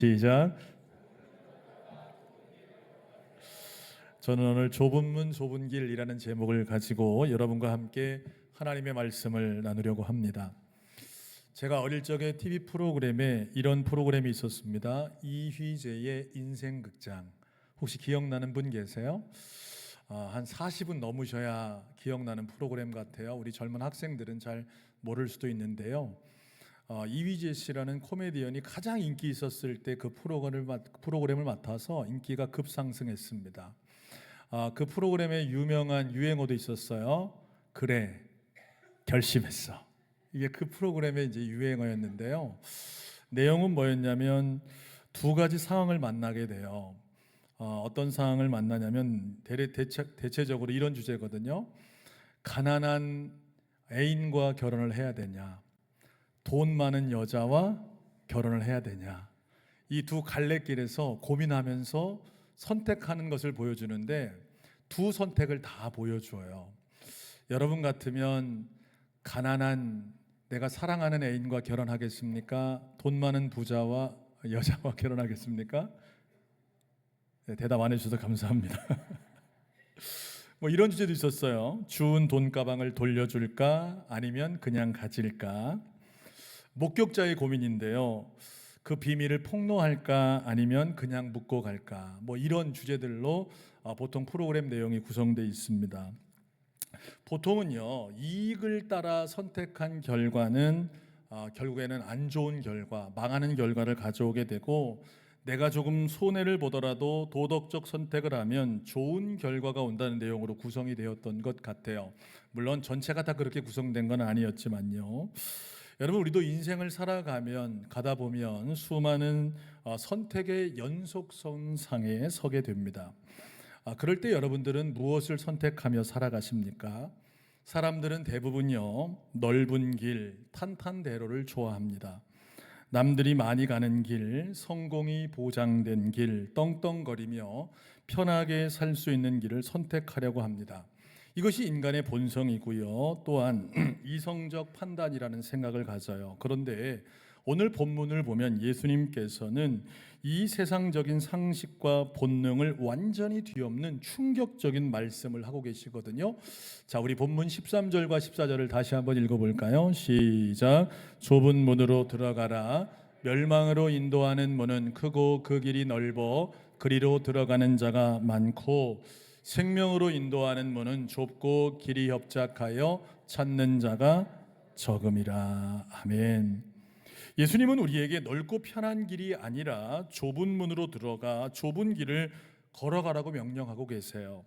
시작. 저는 오늘 좁은 문 좁은 길이라는 제목을 가지고 여러분과 함께 하나님의 말씀을 나누려고 합니다. 제가 어릴 적에 TV 프로그램에 이런 프로그램이 있었습니다. 이휘재의 인생극장. 혹시 기억나는 분 계세요? 한 40은 넘으셔야 기억나는 프로그램 같아요. 우리 젊은 학생들은 잘 모를 수도 있는데요. 이휘재 씨라는 코미디언이 가장 인기 있었을 때 그 프로그램을 맡아서 인기가 급상승했습니다. 그 프로그램에 유명한 유행어도 있었어요. 그래, 결심했어. 이게 그 프로그램의 이제 유행어였는데요. 내용은 뭐였냐면 두 가지 상황을 만나게 돼요. 어떤 상황을 만나냐면 대체적으로 이런 주제거든요. 가난한 애인과 결혼을 해야 되냐, 돈 많은 여자와 결혼을 해야 되냐, 이 두 갈래길에서 고민하면서 선택하는 것을 보여주는데 두 선택을 다 보여줘요. 여러분 같으면 가난한 내가 사랑하는 애인과 결혼하겠습니까? 돈 많은 부자와 여자와 결혼하겠습니까? 네, 대답 안 해주셔서 감사합니다. 뭐 이런 주제도 있었어요. 주운 돈 가방을 돌려줄까? 아니면 그냥 가질까? 목격자의 고민인데요. 그 비밀을 폭로할까 아니면 그냥 묻고 갈까? 뭐 이런 주제들로 보통 프로그램 내용이 구성되어 있습니다. 보통은요, 이익을 따라 선택한 결과는 결국에는 안 좋은 결과, 망하는 결과를 가져오게 되고, 내가 조금 손해를 보더라도 도덕적 선택을 하면 좋은 결과가 온다는 내용으로 구성이 되었던 것 같아요. 물론 전체가 다 그렇게 구성된 건 아니었지만요. 여러분, 우리도 인생을 살아가면 가다 보면 수많은 선택의 연속선상에 서게 됩니다. 그럴 때 여러분들은 무엇을 선택하며 살아가십니까? 사람들은 대부분요, 넓은 길, 탄탄대로를 좋아합니다. 남들이 많이 가는 길, 성공이 보장된 길, 떵떵거리며 편하게 살 수 있는 길을 선택하려고 합니다. 이것이 인간의 본성이고요. 또한 이성적 판단이라는 생각을 가져요. 그런데 오늘 본문을 보면 예수님께서는 이 세상적인 상식과 본능을 완전히 뒤엎는 충격적인 말씀을 하고 계시거든요. 자, 우리 본문 13절과 14절을 다시 한번 읽어볼까요? 시작. 좁은 문으로 들어가라. 멸망으로 인도하는 문은 크고 그 길이 넓어 그리로 들어가는 자가 많고 생명으로 인도하는 문은 좁고 길이 협착하여 찾는 자가 적음이라. 아멘. 예수님은 우리에게 넓고 편한 길이 아니라 좁은 문으로 들어가 좁은 길을 걸어가라고 명령하고 계세요.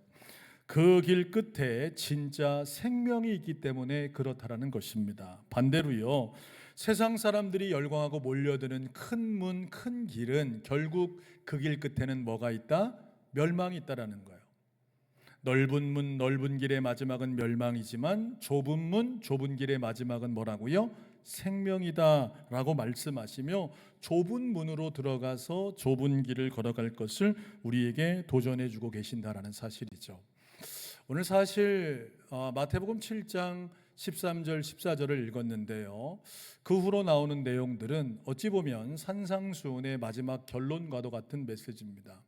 그 길 끝에 진짜 생명이 있기 때문에 그렇다라는 것입니다. 반대로요, 세상 사람들이 열광하고 몰려드는 큰 문, 큰 길은 결국 그 길 끝에는 뭐가 있다? 멸망이 있다라는 거예요. 넓은 문, 넓은 길의 마지막은 멸망이지만 좁은 문, 좁은 길의 마지막은 뭐라고요? 생명이다라고 말씀하시며 좁은 문으로 들어가서 좁은 길을 걸어갈 것을 우리에게 도전해 주고 계신다라는 사실이죠. 오늘 사실 마태복음 7장 13절 14절을 읽었는데요. 그 후로 나오는 내용들은 어찌 보면 산상수훈의 마지막 결론과도 같은 메시지입니다.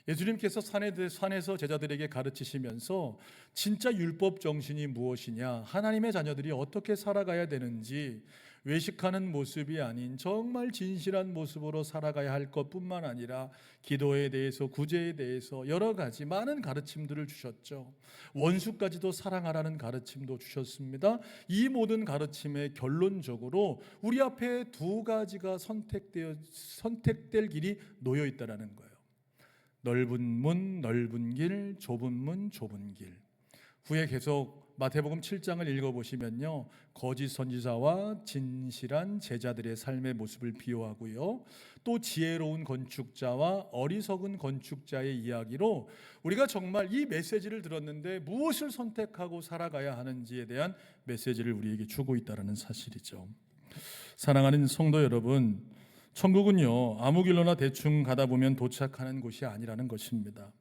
예수님께서 산에서 제자들에게 가르치시면서 진짜 율법 정신이 무엇이냐, 하나님의 자녀들이 어떻게 살아가야 되는지, 외식하는 모습이 아닌 정말 진실한 모습으로 살아가야 할 것뿐만 아니라 기도에 대해서, 구제에 대해서 여러 가지 많은 가르침들을 주셨죠. 원수까지도 사랑하라는 가르침도 주셨습니다. 이 모든 가르침의 결론적으로 우리 앞에 두 가지가 선택될 길이 놓여 있다라는 거예요. 넓은 문, 넓은 길, 좁은 문, 좁은 길. 후에 계속 마태복음 7장을 읽어보시면요, 거짓 선지자와 진실한 제자들의 삶의 모습을 비유하고요, 또 지혜로운 건축자와 어리석은 건축자의 이야기로 우리가 정말 이 메시지를 들었는데 무엇을 선택하고 살아가야 하는지에 대한 메시지를 우리에게 주고 있다는 사실이죠. 사랑하는 성도 여러분, 천국은요, 아무 길로나 대충 가다 보면 도착하는 곳이 아니라는 것입니다.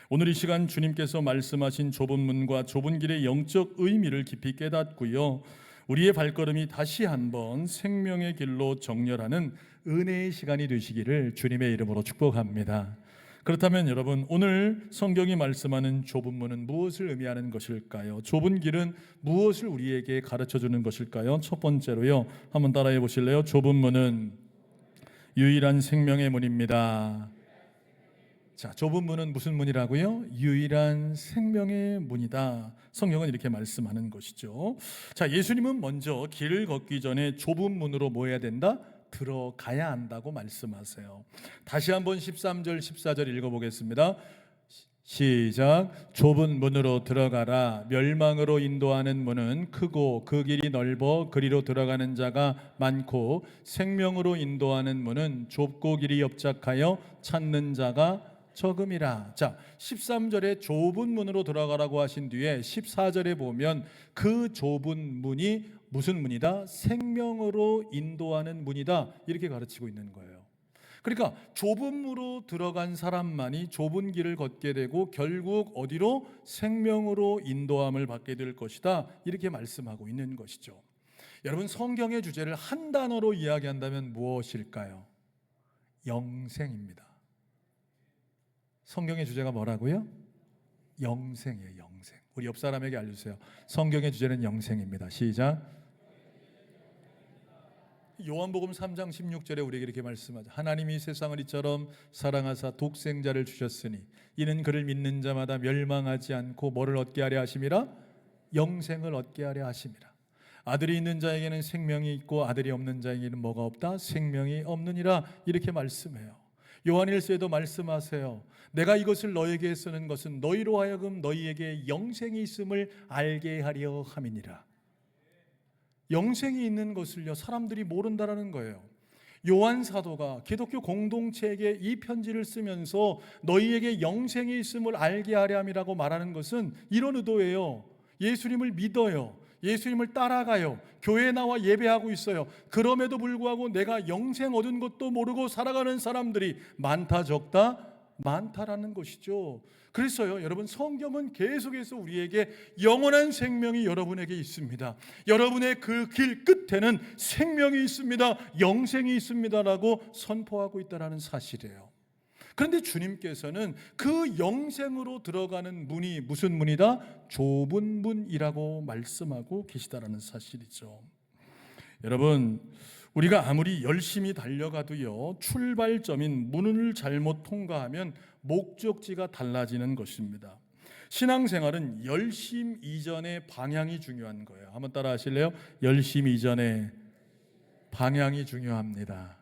오늘 이 시간 주님께서 말씀하신 좁은 문과 좁은 길의 영적 의미를 깊이 깨닫고요, 우리의 발걸음이 다시 한번 생명의 길로 정렬하는 은혜의 시간이 되시기를 주님의 이름으로 축복합니다. 그렇다면 여러분, 오늘 성경이 말씀하는 좁은 문은 무엇을 의미하는 것일까요? 좁은 길은 무엇을 우리에게 가르쳐 주는 것일까요? 첫 번째로요, 한번 따라해 보실래요? 좁은 문은 유일한 생명의 문입니다. 자, 좁은 문은 무슨 문이라고요? 유일한 생명의 문이다. 성경은 이렇게 말씀하는 것이죠. 자, 예수님은 먼저 길을 걷기 전에 좁은 문으로 뭐 해야 된다? 들어가야 한다고 말씀하세요. 다시 한번 13절 14절 읽어보겠습니다. 시작. 좁은 문으로 들어가라. 멸망으로 인도하는 문은 크고 그 길이 넓어 그리로 들어가는 자가 많고 생명으로 인도하는 문은 좁고 길이 협착하여 찾는 자가 적음이라. 자, 13절에 좁은 문으로 들어가라고 하신 뒤에 14절에 보면 그 좁은 문이 무슨 문이다? 생명으로 인도하는 문이다. 이렇게 가르치고 있는 거예요. 그러니까 좁은 문으로 들어간 사람만이 좁은 길을 걷게 되고 결국 어디로? 생명으로 인도함을 받게 될 것이다. 이렇게 말씀하고 있는 것이죠. 여러분, 성경의 주제를 한 단어로 이야기한다면 무엇일까요? 영생입니다. 성경의 주제가 뭐라고요? 영생이에요. 영생. 우리 옆 사람에게 알려주세요. 성경의 주제는 영생입니다. 시작. 요한복음 3장 16절에 우리에게 이렇게 말씀하죠. 하나님이 세상을 이처럼 사랑하사 독생자를 주셨으니 이는 그를 믿는 자마다 멸망하지 않고 뭐를 얻게 하려 하심이라? 영생을 얻게 하려 하심이라. 아들이 있는 자에게는 생명이 있고 아들이 없는 자에게는 뭐가 없다? 생명이 없느니라. 이렇게 말씀해요. 요한일서에도 말씀하세요. 내가 이것을 너에게 쓰는 것은 너희로 하여금 너희에게 영생이 있음을 알게 하려 함이니라. 영생이 있는 것을요, 사람들이 모른다라는 거예요. 요한 사도가 기독교 공동체에게 이 편지를 쓰면서 너희에게 영생이 있음을 알게 하려 함이라고 말하는 것은 이런 의도예요. 예수님을 믿어요. 예수님을 따라가요. 교회에 나와 예배하고 있어요. 그럼에도 불구하고 내가 영생 얻은 것도 모르고 살아가는 사람들이 많다 적다? 많다라는 것이죠. 그래서요, 여러분, 성경은 계속해서 우리에게 영원한 생명이 여러분에게 있습니다. 여러분의 그 길 끝에는 생명이 있습니다. 영생이 있습니다라고 선포하고 있다는 사실이에요. 그런데 주님께서는 그 영생으로 들어가는 문이 무슨 문이다? 좁은 문이라고 말씀하고 계시다라는 사실이죠. 여러분, 우리가 아무리 열심히 달려가도요, 출발점인 문을 잘못 통과하면 목적지가 달라지는 것입니다. 신앙생활은 열심 이전의 방향이 중요한 거예요. 한번 따라 하실래요? 열심 이전의 방향이 중요합니다.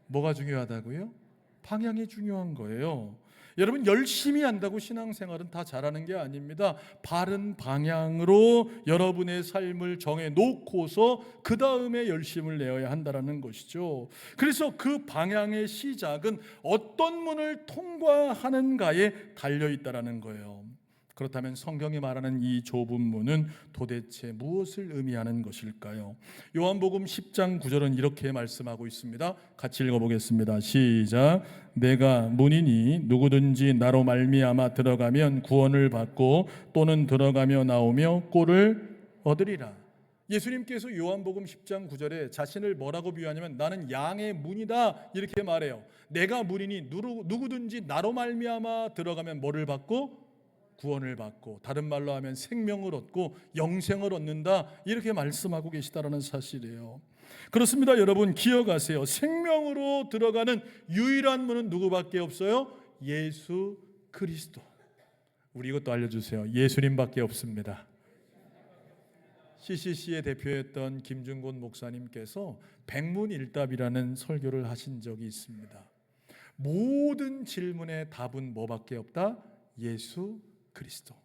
뭐가 중요하다고요? 방향이 중요한 거예요. 여러분, 열심히 한다고 신앙생활은 다 잘하는 게 아닙니다. 바른 방향으로 여러분의 삶을 정해 놓고서 그 다음에 열심을 내어야 한다는 것이죠. 그래서 그 방향의 시작은 어떤 문을 통과하는가에 달려있다는 거예요. 그렇다면 성경이 말하는 이 좁은 문은 도대체 무엇을 의미하는 것일까요? 요한복음 10장 9절은 이렇게 말씀하고 있습니다. 같이 읽어보겠습니다. 시작. 내가 문이니 누구든지 나로 말미암아 들어가면 구원을 받고 또는 들어가며 나오며 꼴을 얻으리라. 예수님께서 요한복음 10장 9절에 자신을 뭐라고 비유하냐면 나는 양의 문이다 이렇게 말해요. 내가 문이니 누구든지 나로 말미암아 들어가면 뭐를 받고? 구원을 받고, 다른 말로 하면 생명을 얻고 영생을 얻는다 이렇게 말씀하고 계시다라는 사실이에요. 그렇습니다. 여러분, 기억하세요. 생명으로 들어가는 유일한 문은 누구밖에 없어요? 예수 그리스도. 우리 이것도 알려주세요. 예수님밖에 없습니다. CCC의 대표였던 김준곤 목사님께서 백문일답이라는 설교를 하신 적이 있습니다. 모든 질문의 답은 뭐밖에 없다? 예수 그리스도.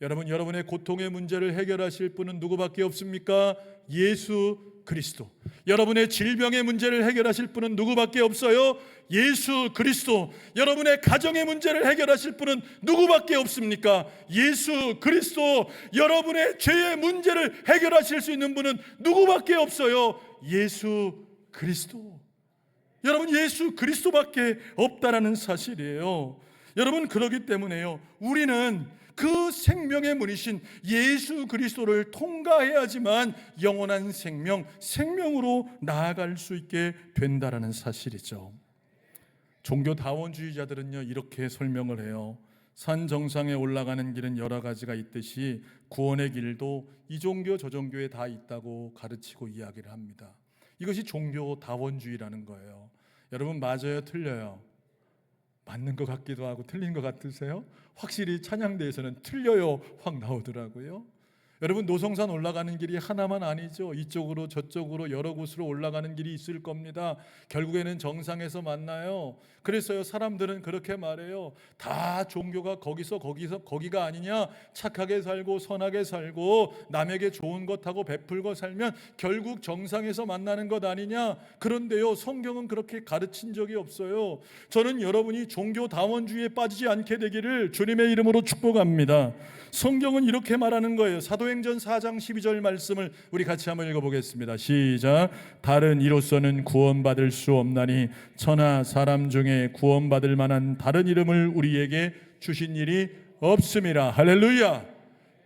여러분, 여러분의 고통의 문제를 해결하실 분은 누구밖에 없습니까? 예수 그리스도. 여러분의 질병의 문제를 해결하실 분은 누구밖에 없어요? 예수 그리스도. 여러분의 가정의 문제를 해결하실 분은 누구밖에 없습니까? 예수 그리스도. 여러분의 죄의 문제를 해결하실 수 있는 분은 누구밖에 없어요? 예수 그리스도. 여러분, 예수 그리스도밖에 없다라는 사실이에요. 여러분, 그러기 때문에요, 우리는 그 생명의 문이신 예수 그리스도를 통과해야지만 영원한 생명으로 나아갈 수 있게 된다라는 사실이죠. 종교 다원주의자들은요, 이렇게 설명을 해요. 산 정상에 올라가는 길은 여러 가지가 있듯이 구원의 길도 이 종교 저 종교에 다 있다고 가르치고 이야기를 합니다. 이것이 종교 다원주의라는 거예요. 여러분, 맞아요, 틀려요? 맞는 것 같기도 하고 틀린 것 같으세요? 확실히 찬양대에서는 틀려요 확 나오더라고요. 여러분, 노성산 올라가는 길이 하나만 아니죠. 이쪽으로 저쪽으로 여러 곳으로 올라가는 길이 있을 겁니다. 결국에는 정상에서 만나요. 그래서요, 사람들은 그렇게 말해요. 다 종교가 거기가 아니냐. 착하게 살고 선하게 살고 남에게 좋은 것 하고 베풀고 살면 결국 정상에서 만나는 것 아니냐. 그런데요, 성경은 그렇게 가르친 적이 없어요. 저는 여러분이 종교 다원주의에 빠지지 않게 되기를 주님의 이름으로 축복합니다. 성경은 이렇게 말하는 거예요. 사도행전 4장 12절 말씀을 우리 같이 한번 읽어보겠습니다. 시작. 다른 이로서는 구원받을 수 없나니 천하 사람 중에 구원받을 만한 다른 이름을 우리에게 주신 일이 없음이라. 할렐루야.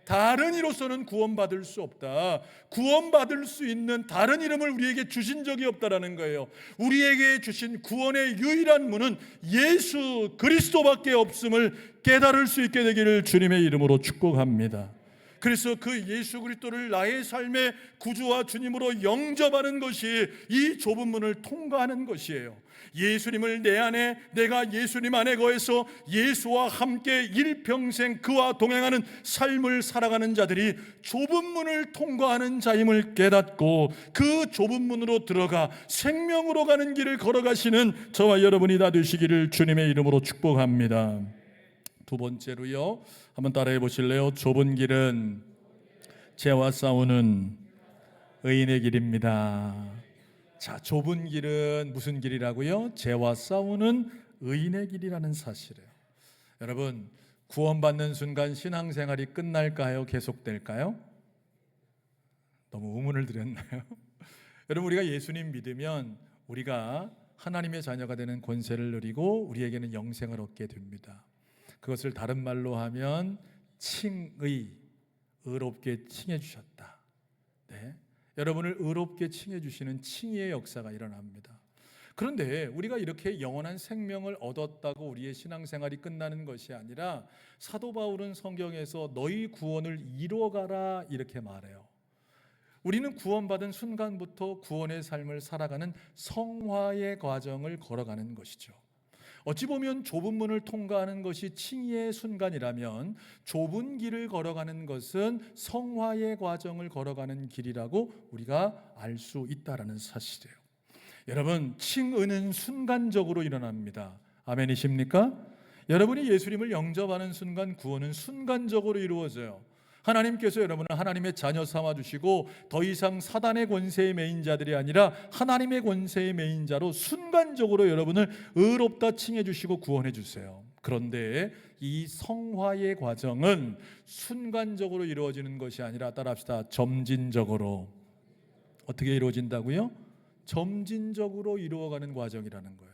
다른 이로서는 구원받을 수 없다. 구원받을 수 있는 다른 이름을 우리에게 주신 적이 없다라는 거예요. 우리에게 주신 구원의 유일한 문은 예수 그리스도밖에 없음을 깨달을 수 있게 되기를 주님의 이름으로 축복합니다. 그래서 그 예수 그리스도를 나의 삶의 구주와 주님으로 영접하는 것이 이 좁은 문을 통과하는 것이에요. 예수님을 내 안에, 내가 예수님 안에 거해서 예수와 함께 일평생 그와 동행하는 삶을 살아가는 자들이 좁은 문을 통과하는 자임을 깨닫고 그 좁은 문으로 들어가 생명으로 가는 길을 걸어가시는 저와 여러분이 다 되시기를 주님의 이름으로 축복합니다. 두 번째로요, 한번 따라해 보실래요? 좁은 길은 죄와 싸우는 의인의 길입니다. 자, 좁은 길은 무슨 길이라고요? 죄와 싸우는 의인의 길이라는 사실이에요. 여러분, 구원받는 순간 신앙생활이 끝날까요? 계속될까요? 너무 의문을 드렸나요? 여러분, 우리가 예수님 믿으면 우리가 하나님의 자녀가 되는 권세를 누리고 우리에게는 영생을 얻게 됩니다. 그것을 다른 말로 하면 의롭게 칭해 주셨다. 네. 여러분을 의롭게 칭해 주시는 칭의의 역사가 일어납니다. 그런데 우리가 이렇게 영원한 생명을 얻었다고 우리의 신앙생활이 끝나는 것이 아니라 사도 바울은 성경에서 너희 구원을 이루어가라 이렇게 말해요. 우리는 구원받은 순간부터 구원의 삶을 살아가는 성화의 과정을 걸어가는 것이죠. 어찌 보면 좁은 문을 통과하는 것이 칭의의 순간이라면 좁은 길을 걸어가는 것은 성화의 과정을 걸어가는 길이라고 우리가 알 수 있다는 사실이에요. 여러분, 칭의는 순간적으로 일어납니다. 아멘이십니까? 여러분이 예수님을 영접하는 순간 구원은 순간적으로 이루어져요. 하나님께서 여러분을 하나님의 자녀 삼아주시고 더 이상 사단의 권세에 매인 자들이 아니라 하나님의 권세에 매인 자로 순간적으로 여러분을 의롭다 칭해 주시고 구원해 주세요. 그런데 이 성화의 과정은 순간적으로 이루어지는 것이 아니라, 따라합시다, 점진적으로. 어떻게 이루어진다고요? 점진적으로 이루어가는 과정이라는 거예요.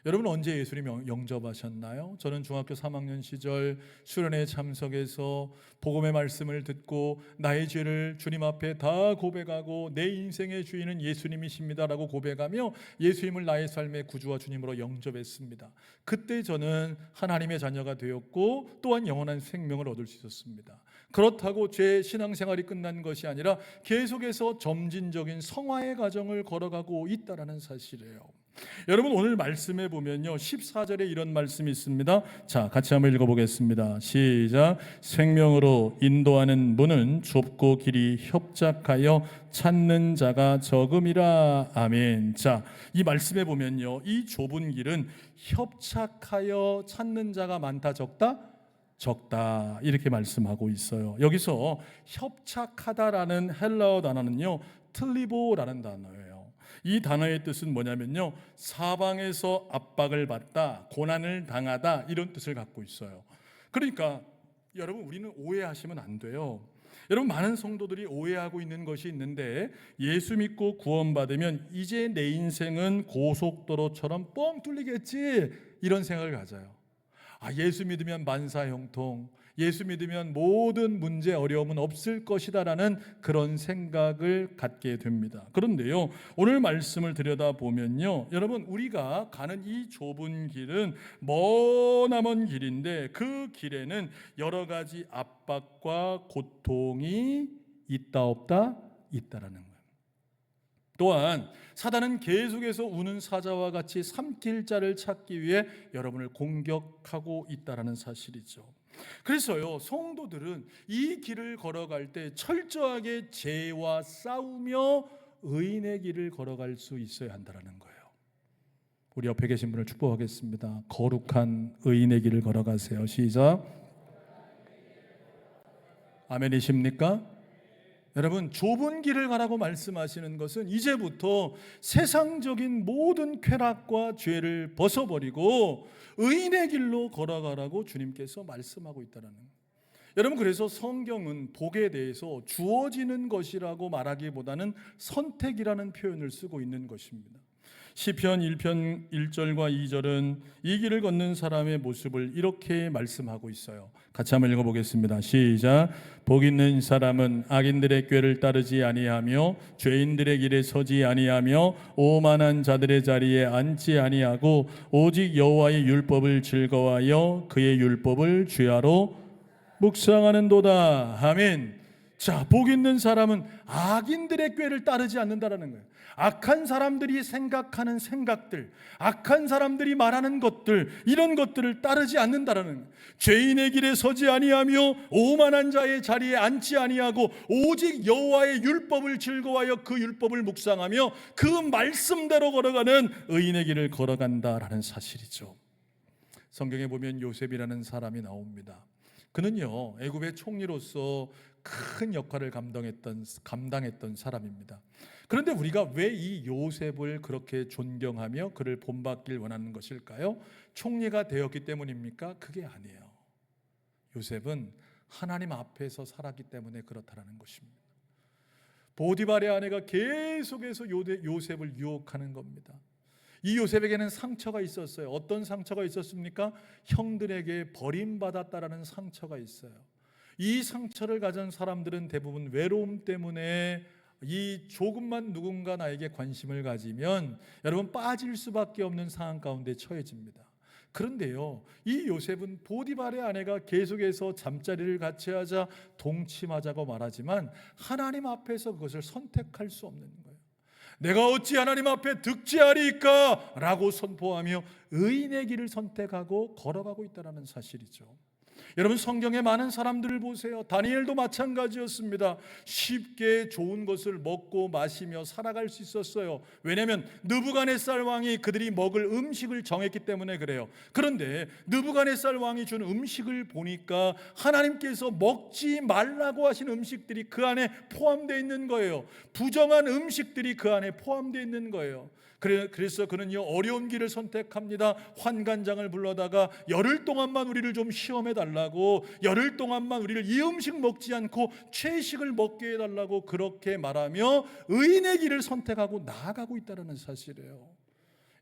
여러분, 언제 예수님 영접하셨나요? 저는 중학교 3학년 시절 수련회에 참석해서 복음의 말씀을 듣고 나의 죄를 주님 앞에 다 고백하고 내 인생의 주인은 예수님이십니다라고 고백하며 예수님을 나의 삶의 구주와 주님으로 영접했습니다. 그때 저는 하나님의 자녀가 되었고 또한 영원한 생명을 얻을 수 있었습니다. 그렇다고 제 신앙생활이 끝난 것이 아니라 계속해서 점진적인 성화의 과정을 걸어가고 있다는 사실이에요. 여러분, 오늘 말씀해 보면요 14절에 이런 말씀이 있습니다. 자, 같이 한번 읽어보겠습니다. 시작. 생명으로 인도하는 문은 좁고 길이 협착하여 찾는 자가 적음이라. 아멘. 자, 이 말씀해 보면요 이 좁은 길은 협착하여 찾는 자가 많다 적다? 적다, 이렇게 말씀하고 있어요. 여기서 협착하다라는 헬라어 단어는요 틀리보라는 단어예요. 이 단어의 뜻은 뭐냐면요 사방에서 압박을 받다, 고난을 당하다, 이런 뜻을 갖고 있어요. 그러니까 여러분, 우리는 오해하시면 안 돼요. 여러분, 많은 성도들이 오해하고 있는 것이 있는데, 예수 믿고 구원받으면 이제 내 인생은 고속도로처럼 뻥 뚫리겠지, 이런 생각을 가져요. 예수 믿으면 만사형통, 예수 믿으면 모든 문제 어려움은 없을 것이다라는 그런 생각을 갖게 됩니다. 그런데요, 오늘 말씀을 들여다보면요, 여러분, 우리가 가는 이 좁은 길은 머나먼 길인데 그 길에는 여러 가지 압박과 고통이 있다 없다? 있다라는 거예요. 또한 사단은 계속해서 우는 사자와 같이 삼킬 자를 찾기 위해 여러분을 공격하고 있다라는 사실이죠. 그래서요, 성도들은 이 길을 걸어갈 때 철저하게 죄와 싸우며 의인의 길을 걸어갈 수 있어야 한다는 거예요. 우리 옆에 계신 분을 축복하겠습니다. 거룩한 의인의 길을 걸어가세요. 시작. 아멘이십니까? 여러분, 좁은 길을 가라고 말씀하시는 것은 이제부터 세상적인 모든 쾌락과 죄를 벗어버리고 의인의 길로 걸어가라고 주님께서 말씀하고 있다는 거예요. 여러분, 그래서 성경은 복에 대해서 주어지는 것이라고 말하기보다는 선택이라는 표현을 쓰고 있는 것입니다. 시편 1편 1절과 2절은 이 길을 걷는 사람의 모습을 이렇게 말씀하고 있어요. 같이 한번 읽어보겠습니다. 시작. 복 있는 사람은 악인들의 꾀를 따르지 아니하며 죄인들의 길에 서지 아니하며 오만한 자들의 자리에 앉지 아니하고 오직 여호와의 율법을 즐거워하여 그의 율법을 주야로 묵상하는도다. 아멘. 자, 복 있는 사람은 악인들의 꾀를 따르지 않는다라는 거예요. 악한 사람들이 생각하는 생각들, 악한 사람들이 말하는 것들, 이런 것들을 따르지 않는다라는 거예요. 죄인의 길에 서지 아니하며 오만한 자의 자리에 앉지 아니하고 오직 여호와의 율법을 즐거워하여 그 율법을 묵상하며 그 말씀대로 걸어가는 의인의 길을 걸어간다라는 사실이죠. 성경에 보면 요셉이라는 사람이 나옵니다. 그는요, 애굽의 총리로서 큰 역할을 감당했던 사람입니다. 그런데 우리가 왜 이 요셉을 그렇게 존경하며 그를 본받길 원하는 것일까요? 총리가 되었기 때문입니까? 그게 아니에요. 요셉은 하나님 앞에서 살았기 때문에 그렇다는 것입니다. 보디발의 아내가 계속해서 요셉을 유혹하는 겁니다. 이 요셉에게는 상처가 있었어요. 어떤 상처가 있었습니까? 형들에게 버림받았다라는 상처가 있어요. 이 상처를 가진 사람들은 대부분 외로움 때문에 이 조금만 누군가 나에게 관심을 가지면 여러분 빠질 수밖에 없는 상황 가운데 처해집니다. 그런데요, 이 요셉은 보디발의 아내가 계속해서 잠자리를 같이 하자 동침하자고 말하지만 하나님 앞에서 그것을 선택할 수 없는 거예요. 내가 어찌 하나님 앞에 득죄하리이까 라고 선포하며 의인의 길을 선택하고 걸어가고 있다는 사실이죠. 여러분, 성경에 많은 사람들을 보세요. 다니엘도 마찬가지였습니다. 쉽게 좋은 것을 먹고 마시며 살아갈 수 있었어요. 왜냐하면 느부갓네살 왕이 그들이 먹을 음식을 정했기 때문에 그래요. 그런데 느부갓네살 왕이 준 음식을 보니까 하나님께서 먹지 말라고 하신 음식들이 그 안에 포함되어 있는 거예요. 부정한 음식들이 그 안에 포함되어 있는 거예요. 그래서 그는요, 어려운 길을 선택합니다. 환관장을 불러다가 열흘 동안만 우리를 좀 시험해 달라고, 열흘 동안만 우리를 이 음식 먹지 않고 채식을 먹게 해달라고 그렇게 말하며 의인의 길을 선택하고 나아가고 있다는 사실이에요.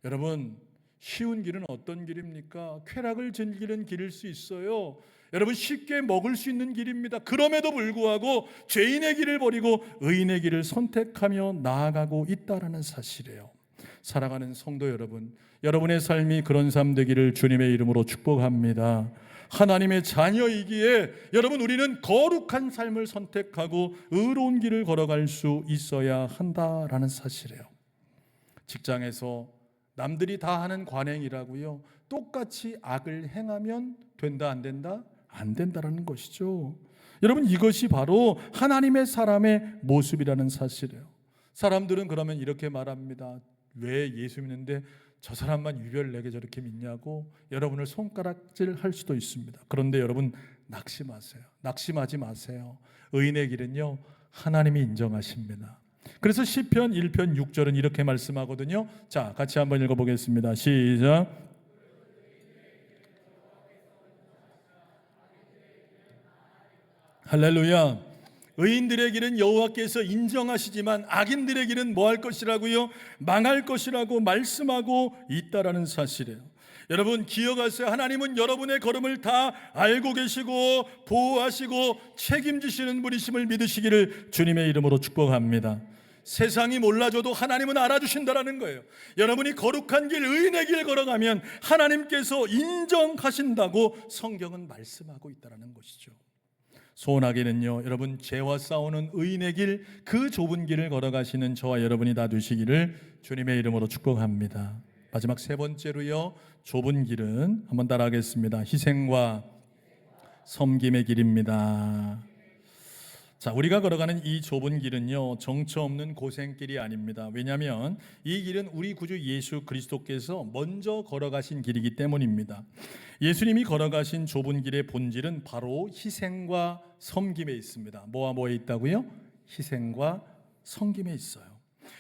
여러분, 쉬운 길은 어떤 길입니까? 쾌락을 즐기는 길일 수 있어요. 여러분, 쉽게 먹을 수 있는 길입니다. 그럼에도 불구하고 죄인의 길을 버리고 의인의 길을 선택하며 나아가고 있다는 사실이에요. 사랑하는 성도 여러분, 여러분의 삶이 그런 삶 되기를 주님의 이름으로 축복합니다. 하나님의 자녀이기에 여러분, 우리는 거룩한 삶을 선택하고 의로운 길을 걸어갈 수 있어야 한다라는 사실이에요. 직장에서 남들이 다 하는 관행이라고요, 똑같이 악을 행하면 된다 안 된다? 안 된다라는 것이죠. 여러분, 이것이 바로 하나님의 사람의 모습이라는 사실이에요. 사람들은 그러면 이렇게 말합니다. 왜 예수 믿는데 저 사람만 유별 내게 저렇게 믿냐고 여러분을 손가락질할 수도 있습니다. 그런데 여러분, 낙심하지 마세요. 의인의 길은요, 하나님이 인정하십니다. 그래서 시편 1편 6절은 이렇게 말씀하거든요. 자, 같이 한번 읽어보겠습니다. 시작. 할렐루야. 의인들의 길은 여호와께서 인정하시지만 악인들의 길은 뭐 할 것이라고요? 망할 것이라고 말씀하고 있다라는 사실이에요. 여러분 기억하세요. 하나님은 여러분의 걸음을 다 알고 계시고 보호하시고 책임지시는 분이심을 믿으시기를 주님의 이름으로 축복합니다. 세상이 몰라줘도 하나님은 알아주신다라는 거예요. 여러분이 거룩한 길, 의인의 길 걸어가면 하나님께서 인정하신다고 성경은 말씀하고 있다는 것이죠. 소원하기는요, 여러분 죄와 싸우는 의인의 길, 그 좁은 길을 걸어가시는 저와 여러분이 다 되시기를 주님의 이름으로 축복합니다. 마지막 세 번째로요, 좁은 길은 한번 따라하겠습니다. 희생과 섬김의 길입니다. 자, 우리가 걸어가는 이 좁은 길은요, 정처 없는 고생길이 아닙니다. 왜냐하면 이 길은 우리 구주 예수 그리스도께서 먼저 걸어가신 길이기 때문입니다. 예수님이 걸어가신 좁은 길의 본질은 바로 희생과 섬김에 있습니다. 뭐와 뭐에 있다고요? 희생과 섬김에 있어요.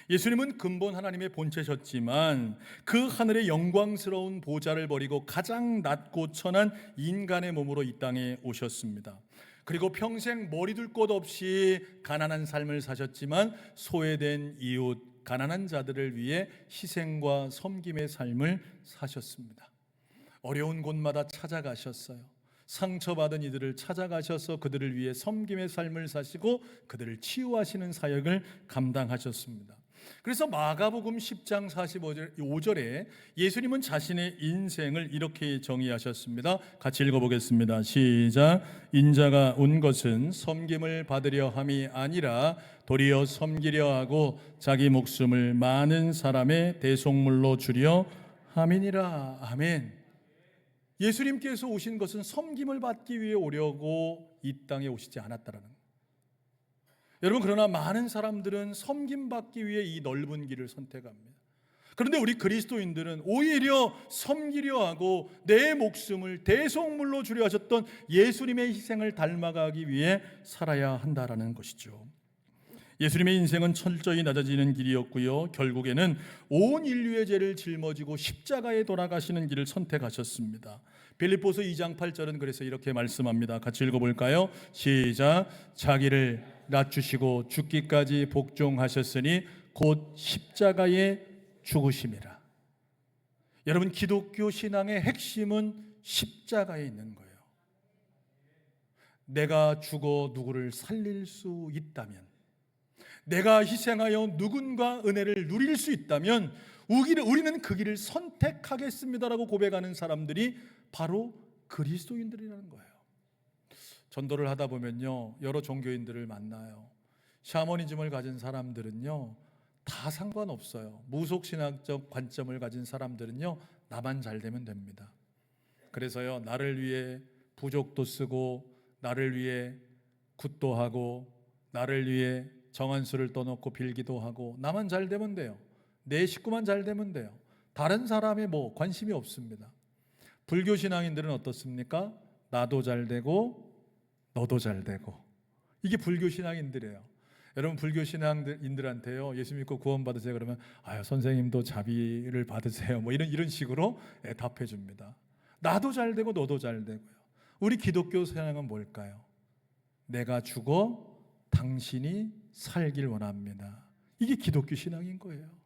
예수님은 근본 하나님의 본체셨지만 그 하늘의 영광스러운 보좌를 버리고 가장 낮고 천한 인간의 몸으로 이 땅에 오셨습니다. 그리고 평생 머리둘 곳 없이 가난한 삶을 사셨지만 소외된 이웃, 가난한 자들을 위해 희생과 섬김의 삶을 사셨습니다. 어려운 곳마다 찾아가셨어요. 상처받은 이들을 찾아가셔서 그들을 위해 섬김의 삶을 사시고 그들을 치유하시는 사역을 감당하셨습니다. 그래서 마가복음 10장 45절에 예수님은 자신의 인생을 이렇게 정의하셨습니다. 같이 읽어보겠습니다. 시작. 인자가 온 것은 섬김을 받으려 함이 아니라 도리어 섬기려 하고 자기 목숨을 많은 사람의 대속물로 주려 함이니라. 아멘. 예수님께서 오신 것은 섬김을 받기 위해 오려고 이 땅에 오시지 않았다라는 거예요. 여러분, 그러나 많은 사람들은 섬김받기 위해 이 넓은 길을 선택합니다. 그런데 우리 그리스도인들은 오히려 섬기려 하고 내 목숨을 대속물로 주려 하셨던 예수님의 희생을 닮아가기 위해 살아야 한다라는 것이죠. 예수님의 인생은 철저히 낮아지는 길이었고요, 결국에는 온 인류의 죄를 짊어지고 십자가에 돌아가시는 길을 선택하셨습니다. 빌립보서 2장 8절은 그래서 이렇게 말씀합니다. 같이 읽어볼까요? 시작. 자기를 낮추시고 죽기까지 복종하셨으니 곧 십자가에 죽으심이라. 여러분, 기독교 신앙의 핵심은 십자가에 있는 거예요. 내가 죽어 누구를 살릴 수 있다면, 내가 희생하여 누군가 은혜를 누릴 수 있다면 우리는 그 길을 선택하겠습니다라고 고백하는 사람들이 바로 그리스도인들이라는 거예요. 전도를 하다 보면요, 여러 종교인들을 만나요. 샤머니즘을 가진 사람들은요, 다 상관없어요. 무속신학적 관점을 가진 사람들은요, 나만 잘 되면 됩니다. 그래서요, 나를 위해 부족도 쓰고, 나를 위해 굿도 하고, 나를 위해 정한수를 떠놓고 빌기도 하고, 나만 잘 되면 돼요. 내 식구만 잘 되면 돼요. 다른 사람에 뭐 관심이 없습니다. 불교 신앙인들은 어떻습니까? 나도 잘 되고 너도 잘 되고. 이게 불교 신앙인들이에요. 여러분, 불교 신앙인들한테요, 예수 믿고 구원 받으세요 그러면 아유, 선생님도 자비를 받으세요, 뭐 이런 식으로 답해 줍니다. 나도 잘 되고 너도 잘 되고요. 우리 기독교 신앙은 뭘까요? 내가 죽어 당신이 살길 원합니다. 이게 기독교 신앙인 거예요.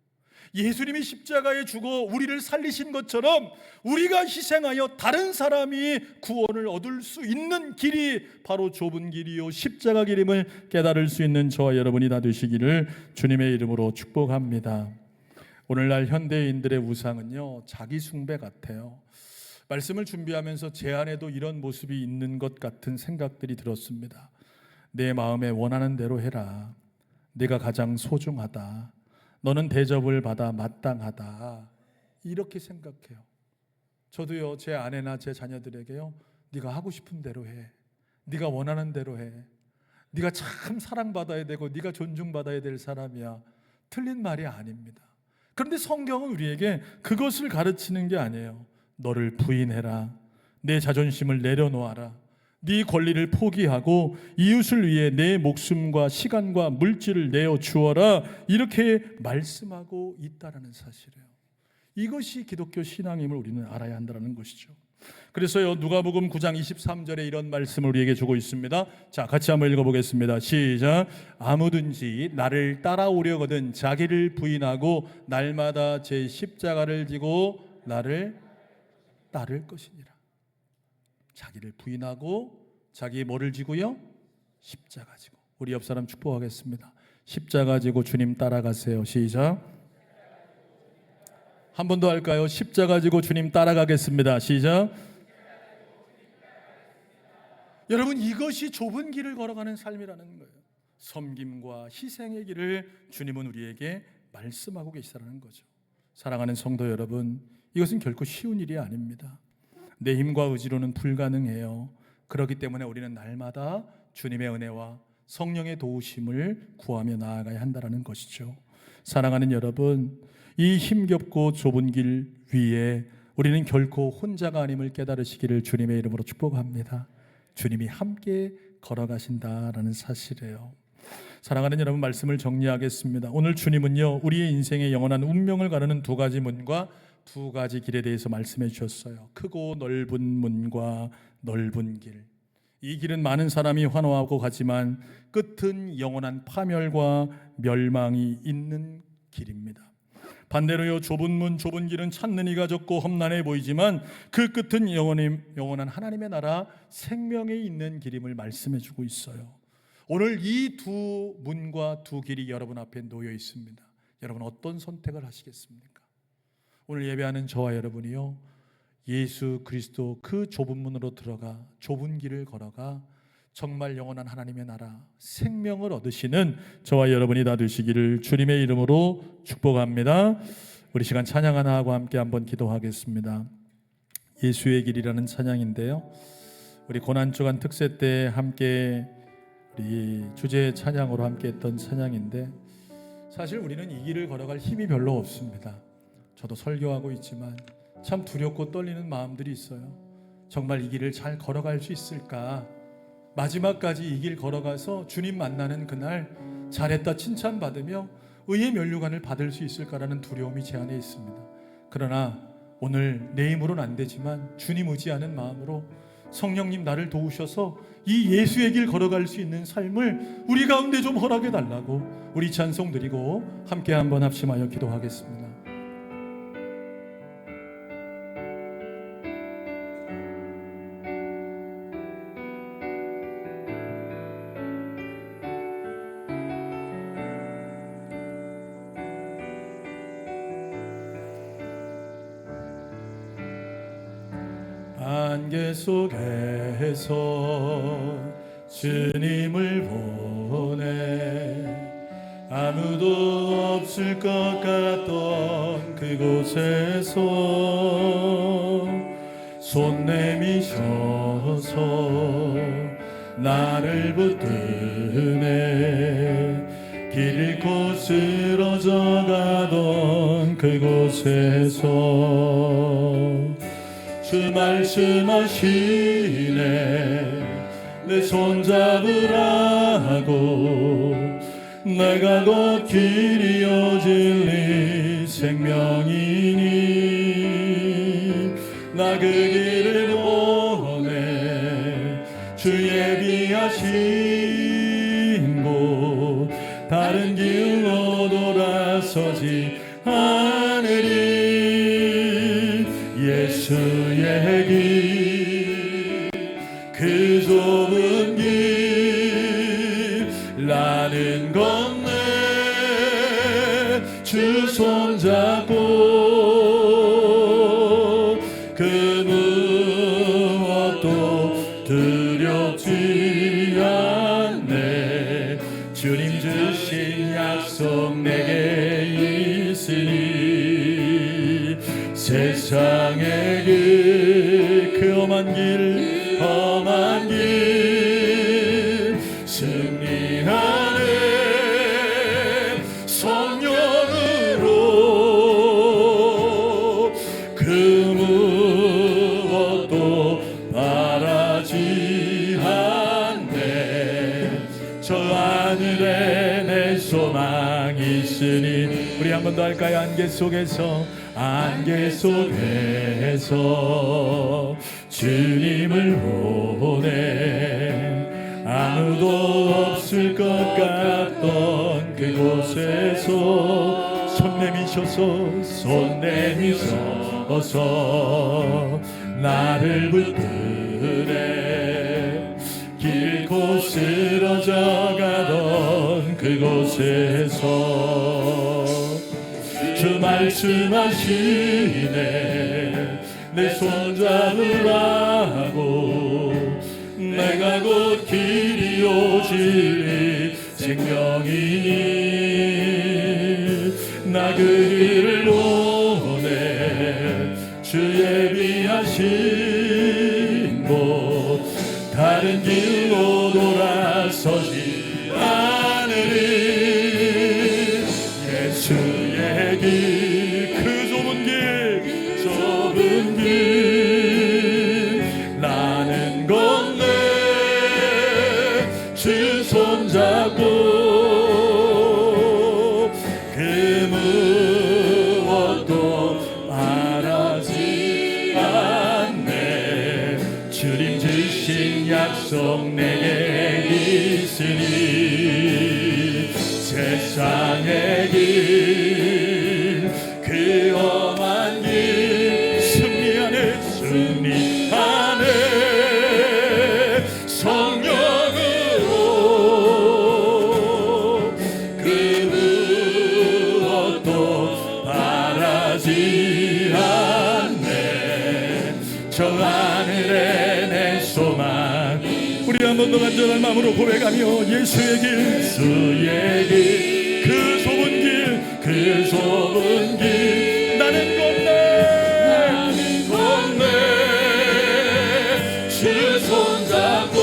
예수님이 십자가에 죽어 우리를 살리신 것처럼 우리가 희생하여 다른 사람이 구원을 얻을 수 있는 길이 바로 좁은 길이요 십자가 길임을 깨달을 수 있는 저와 여러분이 다 되시기를 주님의 이름으로 축복합니다. 오늘날 현대인들의 우상은요, 자기 숭배 같아요. 말씀을 준비하면서 제 안에도 이런 모습이 있는 것 같은 생각들이 들었습니다. 내 마음에 원하는 대로 해라. 네가 가장 소중하다. 너는 대접을 받아 마땅하다. 이렇게 생각해요. 저도요, 제 아내나 제 자녀들에게요, 네가 하고 싶은 대로 해. 네가 원하는 대로 해. 네가 참 사랑받아야 되고 네가 존중받아야 될 사람이야. 틀린 말이 아닙니다. 그런데 성경은 우리에게 그것을 가르치는 게 아니에요. 너를 부인해라. 내 자존심을 내려놓아라. 네 권리를 포기하고 이웃을 위해 내 목숨과 시간과 물질을 내어 주어라. 이렇게 말씀하고 있다라는 사실이에요. 이것이 기독교 신앙임을 우리는 알아야 한다는 것이죠. 그래서요, 누가복음 9장 23절에 이런 말씀을 우리에게 주고 있습니다. 자, 같이 한번 읽어보겠습니다. 시작. 아무든지 나를 따라오려거든 자기를 부인하고 날마다 제 십자가를 지고 나를. 따를 것이니라. 자기를 부인하고 자기 뭐를 지고요? 십자가 지고. 우리 옆 사람 축복하겠습니다. 십자가 지고 주님 따라가세요. 시작. 한 번 더 할까요? 십자가 지고 주님 따라가겠습니다. 시작. 여러분, 이것이 좁은 길을 걸어가는 삶이라는 거예요. 섬김과 희생의 길을 주님은 우리에게 말씀하고 계시다는 거죠. 사랑하는 성도 여러분, 이것은 결코 쉬운 일이 아닙니다. 내 힘과 의지로는 불가능해요. 그렇기 때문에 우리는 날마다 주님의 은혜와 성령의 도우심을 구하며 나아가야 한다는 것이죠. 사랑하는 여러분, 이 힘겹고 좁은 길 위에 우리는 결코 혼자가 아님을 깨달으시기를 주님의 이름으로 축복합니다. 주님이 함께 걸어가신다라는 사실이에요. 사랑하는 여러분, 말씀을 정리하겠습니다. 오늘 주님은요, 우리의 인생의 영원한 운명을 가르는 두 가지 문과 두 가지 길에 대해서 말씀해 주셨어요. 크고 넓은 문과 넓은 길. 이 길은 많은 사람이 환호하고 가지만 끝은 영원한 파멸과 멸망이 있는 길입니다. 반대로요, 좁은 문, 좁은 길은 찾는 이가 적고 험난해 보이지만 그 끝은 영원한 하나님의 나라 생명에 있는 길임을 말씀해 주고 있어요. 오늘 이 두 문과 두 길이 여러분 앞에 놓여 있습니다. 여러분 어떤 선택을 하시겠습니까? 오늘 예배하는 저와 여러분이요, 예수 그리스도 그 좁은 문으로 들어가 좁은 길을 걸어가 정말 영원한 하나님의 나라 생명을 얻으시는 저와 여러분이 다 되시기를 주님의 이름으로 축복합니다. 우리 시간 찬양 하나 하고 함께 한번 기도하겠습니다. 예수의 길이라는 찬양인데요, 우리 고난주간 특세 때 함께 우리 주제 찬양으로 함께 했던 찬양인데, 사실 우리는 이 길을 걸어갈 힘이 별로 없습니다. 저도 설교하고 있지만 참 두렵고 떨리는 마음들이 있어요. 정말 이 길을 잘 걸어갈 수 있을까? 마지막까지 이 길 걸어가서 주님 만나는 그날 잘했다 칭찬받으며 의의 면류관을 받을 수 있을까라는 두려움이 제 안에 있습니다. 그러나 오늘 내 힘으로는 안 되지만 주님 의지하는 마음으로 성령님 나를 도우셔서 이 예수의 길 걸어갈 수 있는 삶을 우리 가운데 좀 허락해 달라고 우리 찬송 드리고 함께 한번 합심하여 기도하겠습니다. 안개 속에서 주님을 보내 아무도 없을 것 같던 그곳에서 손 내미셔서 나를 붙드네 길 잃고 쓰러져 가던 그곳에서 주 말씀하시네 내 손 잡으라고 내가 곧 길이요 진리 생명이니 나 그 길을 보내 주 예비하신 곳 다른 길로 돌아서지 않으리 예수의 길 그 좁은 길 나는 건네 주 손잡고 그 무엇도 두렵지 않네 주님 주신 약속 내게 있으니 세상의 길, 그 험한 길 승리하네 성령으로 그 무엇도 바라지 않네 저 하늘에 내 소망이 있으니 우리 한 번 더 할까요? 안개 속에서 주님을 보내 아무도 없을 것 같던 그곳에서 손 내미셔서 나를 붙드네. 길고 쓰러져 가던 그곳에서 주 말씀하시네. 내 손잡으라고. 내가 곧 길이요 진리 생명이니 나 그 길을 오네. 주 예비하신 곳 다른 길로 돌아서지 않으리. 예수의 길, 그 좁은 길 나는 건네. 주 손잡고 그 무엇도 바라지 않네. 주님 주신 약속 내게 있으니 세상의 길, 그 험한 길 승리 안에 성령으로 그 무엇도 바라지 않네. 저 하늘에 내 소망. 우리 한 번 더 간절한 마음으로 고백하며 예수의 길, 그 좁은 길 나는 건네. 주 손잡고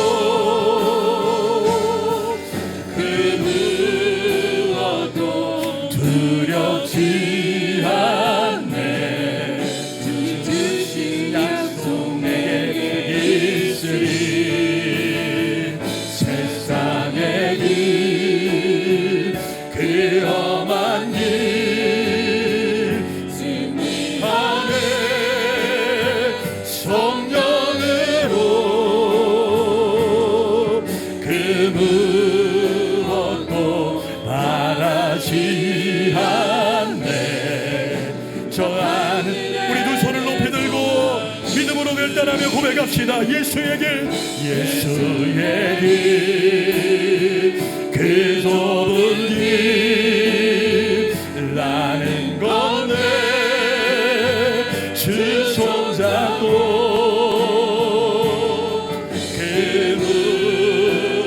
그 무엇도 두렵지 않네. 주 주신 약속 내게 있으리. 세상의 길, 그 험한 길 승리하네. 성령으로 그 무엇도 바라지 않네. 저 하늘 우리 두 손을 높이 들고 믿음으로 결단하며 고백합시다. 예수의 길, 그 좁은 길 나는 건네. 주 손잡고 그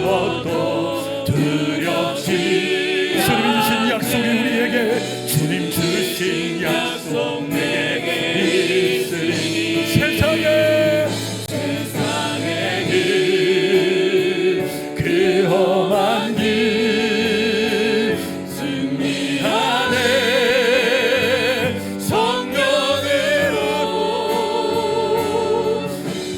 무엇도 두렵지. 주님이 주신 약속이 우리에게, 주님 주신 약속 내게 있으니 세상의 길, 그 험한 길 승리하네. 성령으로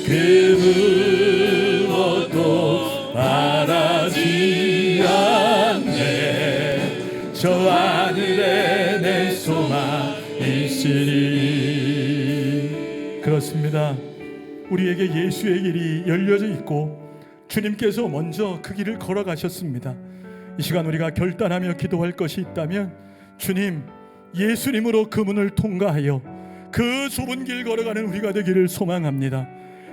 그 무엇도 바라지 않네. 저 하늘에 내 소망 있으니. 그렇습니다. 우리에게 예수의 길이 열려져 있고 주님께서 먼저 그 길을 걸어가셨습니다. 이 시간 우리가 결단하며 기도할 것이 있다면 주님, 예수님으로 그 문을 통과하여 그 좁은 길 걸어가는 우리가 되기를 소망합니다.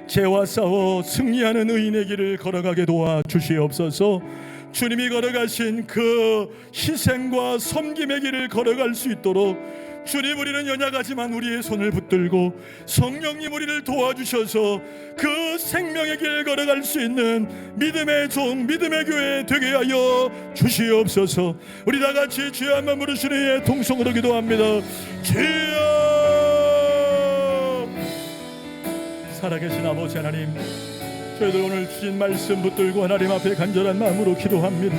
죄와 싸워 승리하는 의인의 길을 걸어가게 도와주시옵소서. 주님이 걸어가신 그 희생과 섬김의 길을 걸어갈 수 있도록 주님, 우리는 연약하지만 우리의 손을 붙들고 성령님 우리를 도와주셔서 그 생명의 길을 걸어갈 수 있는 믿음의 종, 믿음의 교회 되게 하여 주시옵소서. 우리 다 같이 주여 한번 부르시는 이의 통성으로 기도합니다. 주여. 살아계신 아버지 하나님, 저희들 오늘 주신 말씀 붙들고 하나님 앞에 간절한 마음으로 기도합니다.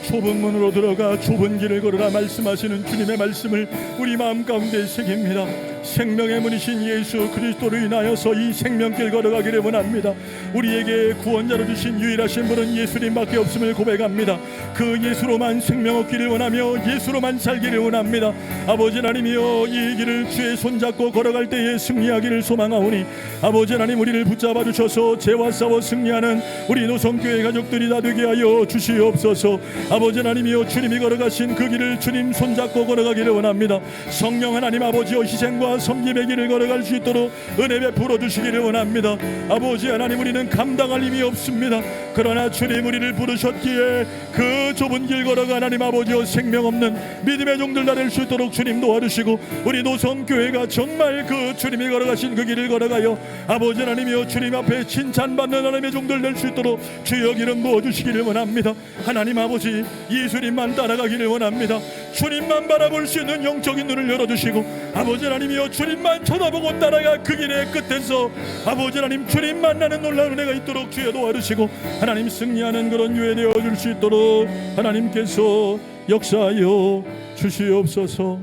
좁은 문으로 들어가 좁은 길을 걸으라 말씀하시는 주님의 말씀을 우리 마음 가운데 새깁니다. 생명의 문이신 예수 그리스도로 인하여서 이 생명길 걸어가기를 원합니다. 우리에게 구원자로 주신 유일하신 분은 예수님밖에 없음을 고백합니다. 그 예수로만 생명 얻기를 원하며 예수로만 살기를 원합니다. 아버지 하나님이여, 이 길을 주의 손잡고 걸어갈 때에 승리하기를 소망하오니 아버지 하나님, 우리를 붙잡아 주셔서 죄와 싸워 승리하는 우리 노성교회 가족들이 다 되게 하여 주시옵소서. 아버지 하나님이여, 주님이 걸어가신 그 길을 주님 손잡고 걸어가기를 원합니다. 성령 하나님 아버지여, 희생과 날마다 섬김의 길을 걸어갈 수 있도록 은혜 베풀어 주시기를 원합니다. 아버지 하나님, 우리는 감당할 힘이 없습니다. 그러나 주님 우리를 부르셨기에 그 좁은 길 걸어가 하나님 아버지여 생명 없는 믿음의 종들 될 수 있도록 주님 도와주시고, 우리 노성교회가 정말 그 주님이 걸어가신 그 길을 걸어가요 아버지 하나님이여 주님 앞에 칭찬받는 하나님의 종들 될 수 있도록 주여 기름 부어주시기를 원합니다. 하나님 아버지, 예수님만 따라가기를 원합니다. 주님만 바라볼 수 있는 영적인 눈을 열어주시고, 아버지 하나님이여 주님만 쳐다보고 따라가 그 길의 끝에서 아버지 하나님 주님 만나는 놀라운 은혜가 있도록 주여 도와주시고, 하나님 승리하는 그런 유해 되어줄 수 있도록 하나님께서 역사하여 주시옵소서.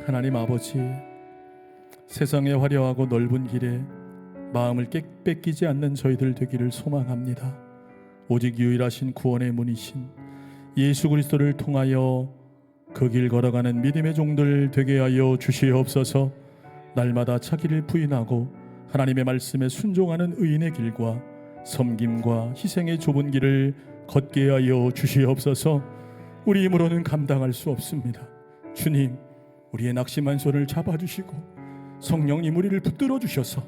하나님 아버지, 세상의 화려하고 넓은 길에 마음을 뺏기지 않는 저희들 되기를 소망합니다. 오직 유일하신 구원의 문이신 예수 그리스도를 통하여 그 길 걸어가는 믿음의 종들 되게 하여 주시옵소서. 날마다 자기를 부인하고 하나님의 말씀에 순종하는 의인의 길과 섬김과 희생의 좁은 길을 걷게 하여 주시옵소서. 우리 힘으로는 감당할 수 없습니다. 주님, 우리의 낙심한 손을 잡아주시고 성령님 우리를 붙들어 주셔서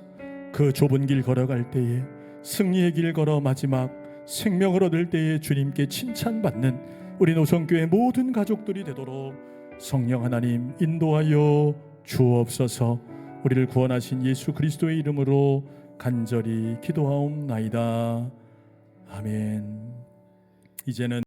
그 좁은 길 걸어갈 때에, 승리의 길 걸어 마지막 생명을 얻을 때에 주님께 칭찬받는 우리 노성교회 모든 가족들이 되도록 성령 하나님 인도하여 주옵소서. 우리를 구원하신 예수 그리스도의 이름으로 간절히 기도하옵나이다. 아멘. 이제는